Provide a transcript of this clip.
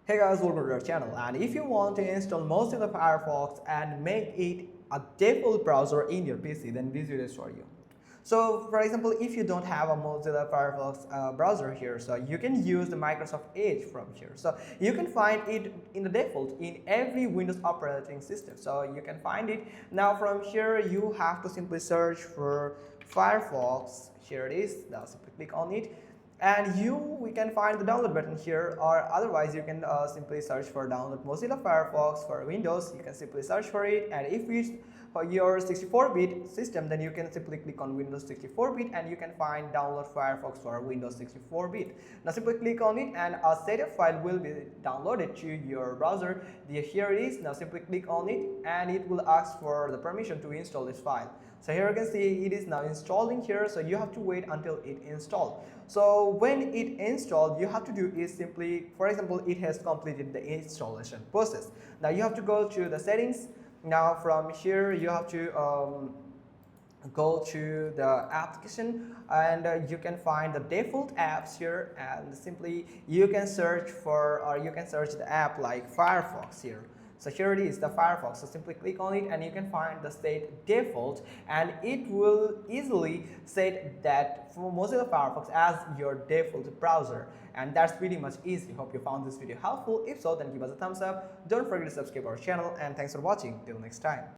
Hey guys, welcome to our channel, and if you want to install Mozilla Firefox and make it a default browser in your PC, then this video is for you. So for example, if you don't have a Mozilla Firefox browser here, so you can use the Microsoft Edge from here. So you can find it in the default in every Windows operating system. So you can find it. Now from here, you have to simply search for Firefox. Here it is. Now simply click on it. And we can find the download button here, or otherwise you can simply search for download Mozilla Firefox for Windows. You can simply search for it, and if it's for your 64-bit system, then you can simply click on Windows 64-bit and you can find download Firefox for Windows 64-bit. Now simply click on it and a setup file will be downloaded to your browser. Here it is. Now simply click on it and it will ask for the permission to install this file. So here you can see it is now installing here, so you have to wait until it installs. So when it installed, you have to do is simply, for example, it has completed the installation process. Now you have to go to the settings. Now from here you have to go to the application, and you can find the default apps here, and simply you can search for, or you can search the app like Firefox here. So here it is, the Firefox. So simply click on it and you can find the set default, and it will easily set that for Mozilla Firefox as your default browser. And that's pretty much easy. Hope you found this video helpful. If so, then give us a thumbs up. Don't forget to subscribe our channel, and thanks for watching. Till next time.